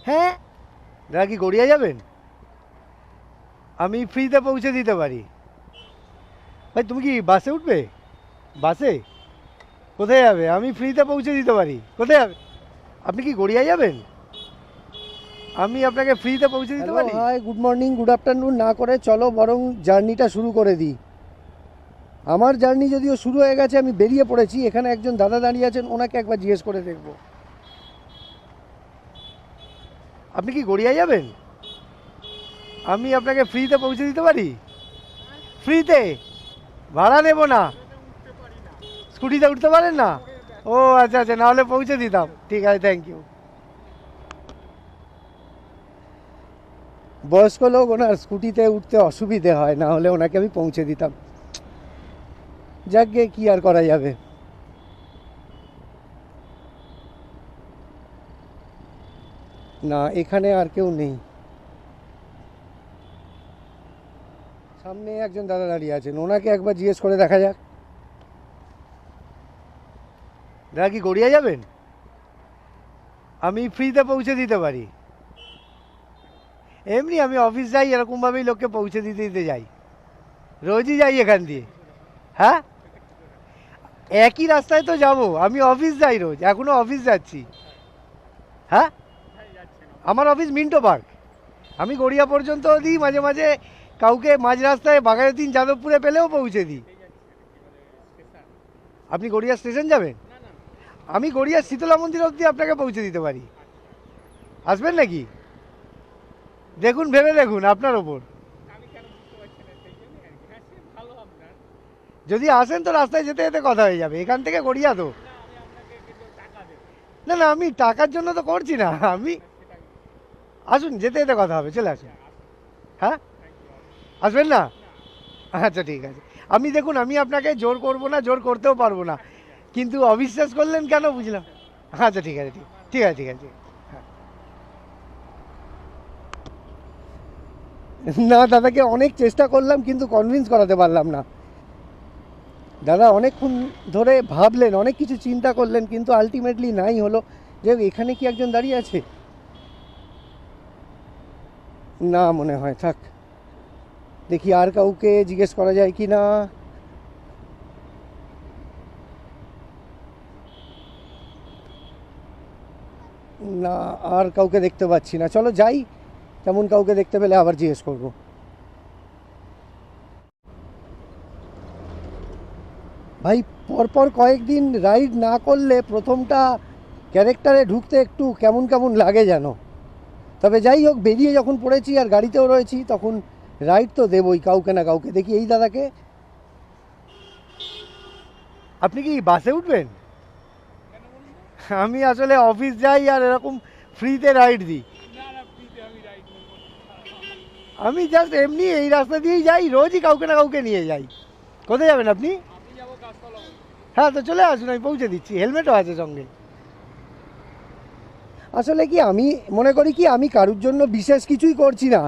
হ্যাঁ, দাদা কি গড়িয়া যাবেন? আমি ফ্রিতে পৌঁছে দিতে পারি। ভাই তুমি কি বাসে উঠবে? বাসে? কোথায় যাবে? আমি ফ্রিতে পৌঁছে দিতে পারি। কোথায় যাবে? আপনি কি গড়িয়া যাবেন? আমি আপনাকে ফ্রিতে পৌঁছে দিতে পারি। Hi, good morning, good afternoon না করে চলো বরং জার্নিটা শুরু করে দিই। আমার জার্নি যদিও শুরু হয়ে গেছে, আমি বেরিয়ে পড়েছি। এখানে একজন দাদা দাঁড়িয়ে আছেন, ওনাকে একবার জিজ্ঞেস করে দেখবো। আপনি কি গড়িয়া যাবেন? আমি আপনাকে ফ্রিতে পৌঁছে দিতে পারি। ফ্রিতে, ভাড়া নেব না। স্কুটিতে উঠতে পারেন না? ও আচ্ছা আচ্ছা, নাহলে পৌঁছে দিতাম। ঠিক আছে, থ্যাংক ইউ। বয়স্ক লোক, ওনার স্কুটিতে উঠতে অসুবিধে হয়, না হলে ওনাকে আমি পৌঁছে দিতাম। যাকে কি আর করা যাবে। না, এখানে আর কেউ নেই। সামনে একজন দাদা দাঁড়িয়ে আছেন, ওনাকে একবার জিজ্ঞেস করে দেখা যাক। দাদা কি গড়িয়া যাবেন? আমি ফ্রিতে পৌঁছে দিতে পারি। এমনি আমি অফিস যাই, এরকমভাবেই লোককে পৌঁছে দিতে দিতে যাই। রোজই যাই এখান দিয়ে। হ্যাঁ, একই রাস্তায় তো যাব। আমি অফিস যাই রোজ, এখনো অফিস যাচ্ছি। হ্যাঁ, আমার অফিস মিন্টো পার্ক। আমি গড়িয়া পর্যন্ত দিই, মাঝে মাঝে কাউকে মাঝ রাস্তায় বাঘাযতীন যাদবপুরে পেলেও পৌঁছে দিই। আপনি গড়িয়া স্টেশন যাবেন? আমি গড়িয়া শীতলা মন্দির অবধি আপনাকে পৌঁছে দিতে পারি। আসবেন নাকি? দেখুন, ভেবে দেখুন, আপনার ওপর। যদি আসেন তো রাস্তায় যেতে যেতে কথা হয়ে যাবে। এখান থেকে গড়িয়া তো। না না, আমি টাকার জন্য তো করছি না। আমি আসুন, যেতে যেতে কথা হবে, চলে আসুন। হ্যাঁ, আসবেন না? আচ্ছা ঠিক আছে। আমি দেখুন, আমি আপনাকে জোর করব না, জোর করতেও পারবো না, কিন্তু অবিশ্বাস করলেন কেন বুঝলাম। আচ্ছা ঠিক আছে, ঠিক ঠিক আছে, ঠিক আছে। হ্যাঁ। না, দাদাকে অনেক চেষ্টা করলাম কিন্তু কনভিন্স করাতে পারলাম না। দাদা অনেকক্ষণ ধরে ভাবলেন, অনেক কিছু চিন্তা করলেন, কিন্তু আলটিমেটলি নাই হলো। যে এখানে কি একজন দাঁড়িয়ে আছে? না, মনে হয় থাক, দেখি আর কাউকে জিজ্ঞেস করা যায় কি না। না, আর কাউকে দেখতে পাচ্ছি না। চলো যাই, তেমন কাউকে দেখতে পেলে আবার জিজ্ঞেস করব। ভাই, পরপর কয়েকদিন রাইড না করলে প্রথমটা ক্যারেক্টারে ঢুকতে একটু কেমন কেমন লাগে যেন। তবে যাই হোক, বেরিয়ে যখন পড়েছি আর গাড়িতেও রয়েছি, তখন রাইড তো দেবই কাউকে না কাউকে। দেখি এই দাদাকে। আপনি কি বাসে উঠবেন? আমি আসলে অফিস যাই আর এরকম ফ্রিতে রাইড দিই। আমি জাস্ট এমনি এই রাস্তা দিয়েই যাই, রোজই কাউকে না কাউকে নিয়ে যাই। কোথায় যাবেন আপনি? হ্যাঁ, তো চলে আসুন, আমি পৌঁছে দিচ্ছি। হেলমেটও আছে সঙ্গে। আসলে কি, আমি মনে করি কি, আমি কারুর জন্য বিশেষ কিছুই করছি না।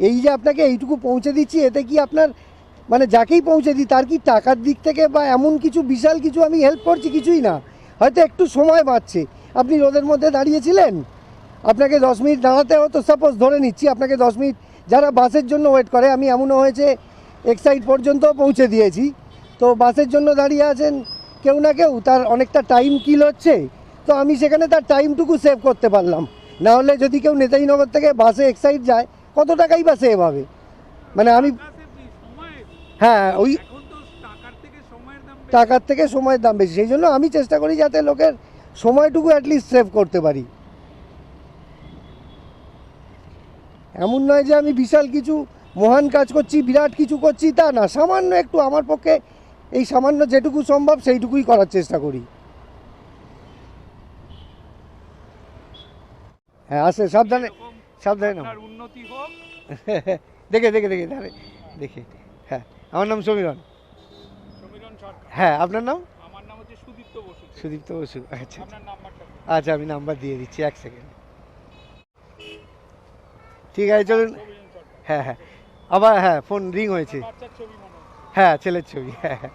এই যে আপনাকে এইটুকু পৌঁছে দিচ্ছি, এতে কি আপনার মানে যাকেই পৌঁছে দিই তার কি টাকার দিক থেকে বা এমন কিছু বিশাল কিছু আমি হেল্প করছি? কিছুই না। হয়তো একটু সময় বাঁচছে। আপনি রোদের মধ্যে দাঁড়িয়েছিলেন, আপনাকে 10 মিনিট দাঁড়াতে হতো, সাপোজ ধরে নিচ্ছি আপনাকে 10 মিনিট। যারা বাসের জন্য ওয়েট করে, আমি এমনও হয়েছে এক্সাইড পর্যন্ত পৌঁছে দিয়েছি। তো বাসের জন্য দাঁড়িয়ে আছেন কেউ না কেউ, তার অনেকটা টাইম কিল হচ্ছে। তো আমি সেখানে তার টাইমটুকু সেভ করতে পারলাম। না হলে যদি কেউ নেতাজি নগর থেকে বাসে এক্সাইড যায়, কত টাকাই বা সেভ হবে? মানে আমি, হ্যাঁ, ওই টাকার থেকে সময়ের দাম বেশি। সেই জন্য আমি চেষ্টা করি যাতে লোকের সময়টুকু অ্যাটলিস্ট সেভ করতে পারি। এমন নয় যে আমি বিশাল কিছু মহান কাজ করছি, বিরাট কিছু করছি, তা না। সামান্য একটু আমার পক্ষে এই সামান্য যেটুকু সম্ভব সেইটুকুই করার চেষ্টা করি। হ্যাঁ, আসে, সাবধানে সাবধানে না। উন্নতি হোক। দেখে দেখে দেখে দেখে দেখে। হ্যাঁ, আমার নাম সমীরণ। সমীরণ সরকার। হ্যাঁ, আপনার নাম? আমার নাম হচ্ছে সুদীপ্ত বসু। সুদীপ্ত বসু। আচ্ছা আপনার নাম্বারটা? আচ্ছা, আমি নাম্বার দিয়ে দিচ্ছি, 1 সেকেন্ড। ঠিক আছে, চলুন। হ্যাঁ হ্যাঁ, আবার হ্যাঁ, ফোন রিং হয়েছে। বাচ্চার ছবি মনে হয়। হ্যাঁ, ছেলের ছবি। হ্যাঁ হ্যাঁ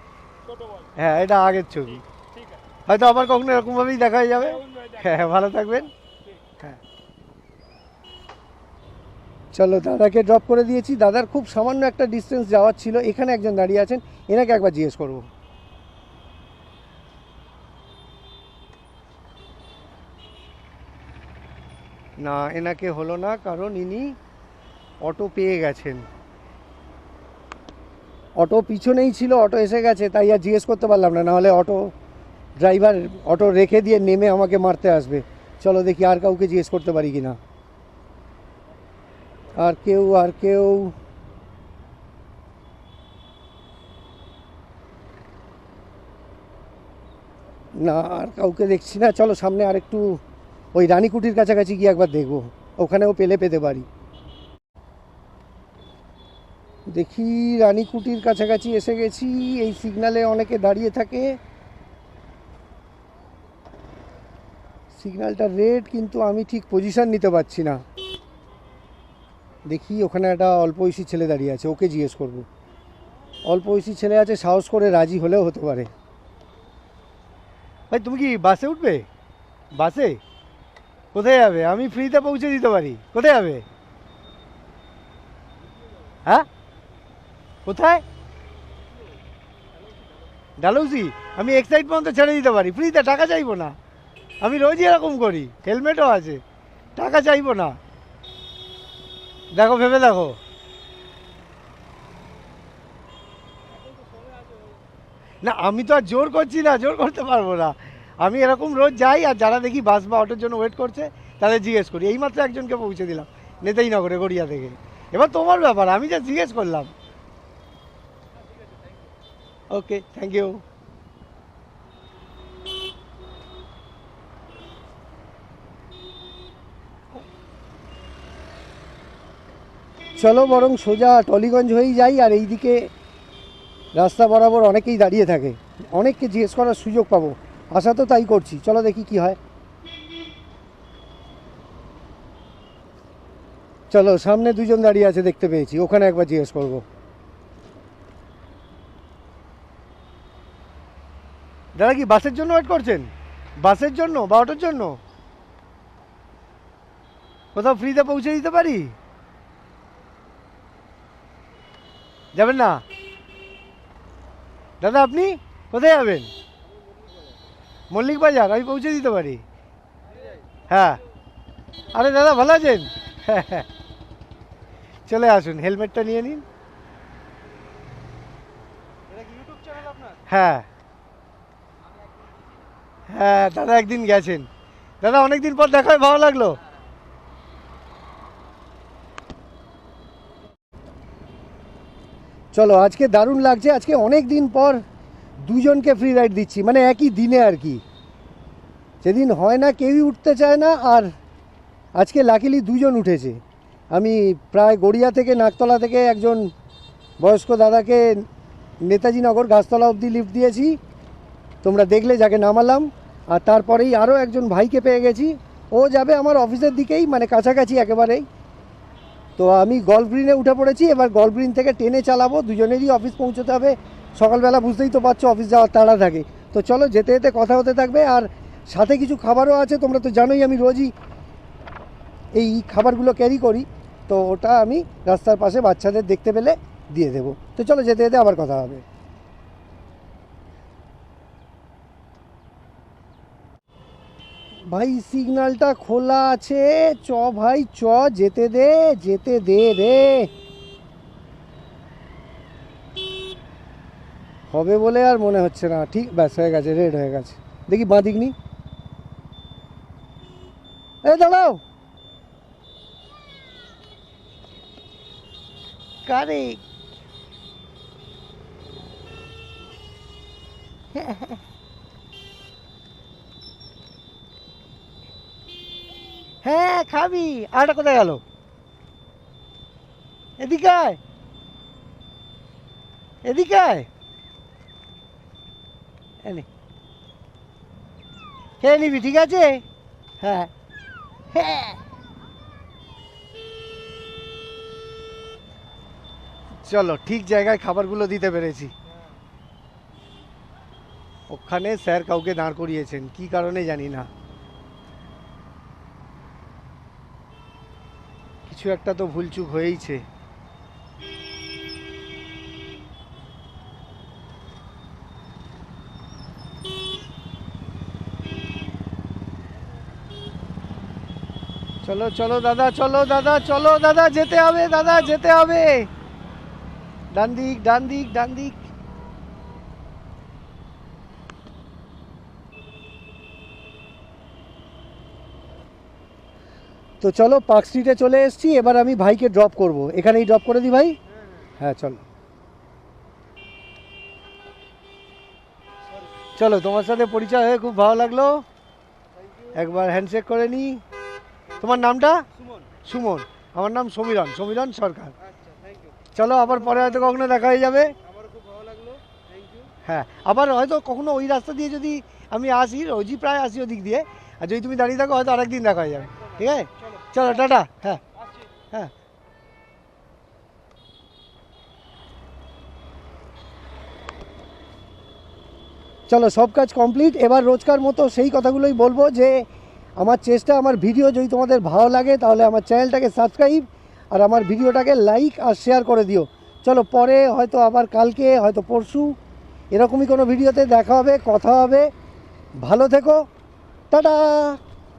ছোট বল। হ্যাঁ, এটা আগের ছবি। ঠিক হয়তো আবার কখনো এরকমভাবেই দেখা হয়ে যাবে। হ্যাঁ, ভালো থাকবেন। হ্যাঁ, চলো, দাদাকে ড্রপ করে দিয়েছি। দাদার খুব সামান্য একটা ডিস্টেন্স যাওয়ার ছিল। এখানে একজন দাঁড়িয়ে আছেন, এনাকে একবার জিজ্ঞেস করব। না, এনাকে হলো না, কারণ ইনি অটো পেয়ে গেছেন। অটো পিছনেই ছিল, অটো এসে গেছে, তাই আর জিজ্ঞেস করতে পারলাম না, নাহলে অটো ড্রাইভার অটো রেখে দিয়ে নেমে আমাকে মারতে আসবে। চলো দেখি আর কাউকে জিজ্ঞেস করতে পারি কিনা। আর কেউ না, আর কাউকে দেখছি না। চলো সামনে আর একটু ওই রানীকুটির কাছাকাছি গিয়ে একবার দেখবো, ওখানেও পেতে পারি। দেখি, রানীকুটির কাছাকাছি এসে গেছি। এই সিগনালে অনেকে দাঁড়িয়ে থাকে। সিগন্যালটা রেড, কিন্তু আমি ঠিক পজিশন নিতে পারছি না। দেখি, ওখানে একটা অল্প বয়সী ছেলে দাঁড়িয়ে আছে, ওকে জিজ্ঞেস করব। অল্প বয়সী ছেলে আছে, সাহস করে রাজি হলেও হতে পারে। ভাই, তুমি কি বাসে উঠবে? বাসে কোথায় যাবে? আমি ফ্রিতে পৌঁছে দিতে পারি। কোথায় যাবে? হ্যাঁ, কোথায়? ডালহৌসি? আমি এক্সাইড পর্যন্ত ছেড়ে দিতে পারি ফ্রিতে, টাকা চাইবো না। আমি রোজই এরকম করি, হেলমেটও আছে, টাকা চাইবো না। দেখো, ভেবে দেখো। না, আমি তো আর জোর করছি না, জোর করতে পারবো না। আমি এরকম রোজ যাই, আর যারা দেখি বাস বা অটোর জন্য ওয়েট করছে তাদের জিজ্ঞেস করি। এইমাত্র একজনকে পৌঁছে দিলাম নেতাই নগরে, গড়িয়া থেকে। এবার তোমার ব্যাপার, আমি যা জিজ্ঞেস করলাম। ওকে, থ্যাংক ইউ। চলো বরং সোজা টলিগঞ্জ হয়েই যাই। আর এইদিকে রাস্তা বরাবর অনেকেই দাঁড়িয়ে থাকে, অনেককে জিজ্ঞেস করার সুযোগ পাবো। আশা তো তাই করছি। চলো দেখি কি হয়। চলো, সামনে দুজন দাঁড়িয়ে আছে দেখতে পেয়েছি, ওখানে একবার জিজ্ঞেস করব। দাদা, কি বাসের জন্য ওয়েট করছেন? বাসের জন্য বা অটোর জন্য? কোথাও ফ্রিতে পৌঁছে দিতে পারি? যাবেন না? দাদা, আপনি কোথায় যাবেন? মল্লিক বাজার? আমি পৌঁছে দিতে পারি। হ্যাঁ। আরে দাদা, ভালো আছেন? হ্যাঁ, হ্যাঁ, চলে আসুন, হেলমেটটা নিয়ে নিন। হ্যাঁ, হ্যাঁ, দাদা একদিন গেছেন। দাদা, অনেকদিন পর দেখা হয়, ভালো লাগলো। চলো, আজকে দারুণ লাগছে। আজকে অনেক দিন পর দুজনকে ফ্রি রাইড দিচ্ছি, মানে একই দিনে আর কি। যেদিন হয় না কেউই উঠতে চায় না, আর আজকে লাকিলি দুজন উঠেছে। আমি প্রায় গড়িয়া থেকে, নাকতলা থেকে একজন বয়স্ক দাদাকে নেতাজি নগর গাছতলা অবধি লিফট দিয়েছি, তোমরা দেখলে, যাকে নামালাম। আর তারপরেই আরও একজন ভাইকে পেয়ে গেছি, ও যাবে আমার অফিসের দিকেই, মানে কাছাকাছি একেবারেই। তো আমি গল্ফ গ্রিনে উঠে পড়েছি। এবার গল্ফ গ্রিন থেকে টেনে চালাবো, দুজনেরই অফিস পৌঁছতে হবে। সকালবেলা বুঝতেই তো পারছো, অফিস যাওয়ার তাড়া থাকে। তো চলো, যেতে যেতে কথা হতে থাকবে। আর সাথে কিছু খাবারও আছে, তোমরা তো জানোই আমি রোজই এই খাবারগুলো ক্যারি করি। তো ওটা আমি রাস্তার পাশে বাচ্চাদের দেখতে পেলে দিয়ে দেবো। তো চলো, যেতে যেতে আবার কথা হবে। ভাই, সিগন্যালটা খোলা আছে, চ ভাই চ, যেতে দে, যেতে দে রে। হবে বলে আর মনে হচ্ছে না। ঠিক, ব্যাস হয়ে গেছে, রেড হয়ে গেছে। দেখি বাঁ দিক নি। এই দাঁড়াও। কারে? হ্যাঁ, খাবি। আরটা কোথায় গেল? এদিকে আয়, এদিকে আয়। এনে খেয়ে নিবি, ঠিক আছে? হ্যাঁ, হ্যাঁ। চলো, ঠিক জায়গায় খাবারগুলো দিতে পেরেছি। ওখানে স্যার কাউকে দাঁড় করিয়েছেন, কি কারণে জানি না, কিছু একটা তো ভুলচুক হয়েইছে। চলো চলো দাদা, চলো দাদা, চলো দাদা, যেতে হবে দাদা, যেতে হবে। ডান দিক, ডান দিক, ডান দিক। তো চলো পার্ক স্ট্রিটে চলে এসেছি, এবার আমি ভাইকে ড্রপ করব। এখানেই ড্রপ করে দিই ভাই। হ্যাঁ চলো চলো, তোমার সাথে পরিচয় হয়ে খুব ভালো লাগলো, একবার হ্যান্ডশেক করে নি। তোমার নামটা? সুমন। আমার নাম সমীরণ, সমীরণ সরকার। চলো, আবার পরে হয়তো কখনো দেখা হয়ে যাবে। হ্যাঁ, আবার হয়তো কখনো ওই রাস্তা দিয়ে যদি আমি আসি, রোজই প্রায় আসি ওদিক দিয়ে, আর যদি তুমি দাঁড়িয়ে থাকো হয়তো আরেকদিন দেখা হয়ে যাবে। ঠিক আছে, চলো টাটা। হ্যাঁ হ্যাঁ। চলো, সব কাজ কমপ্লিট। এবার রোজকার মতো সেই কথাগুলোই বলবো যে আমার চেষ্টা, আমার ভিডিও যদি তোমাদের ভালো লাগে তাহলে আমার চ্যানেলটাকে সাবস্ক্রাইব আর আমার ভিডিওটাকে লাইক আর শেয়ার করে দিও। চলো, পরে হয়তো আবার কালকে, হয়তো পরশু এরকমই কোনো ভিডিওতে দেখা হবে, কথা হবে। ভালো থেকো, টাটা।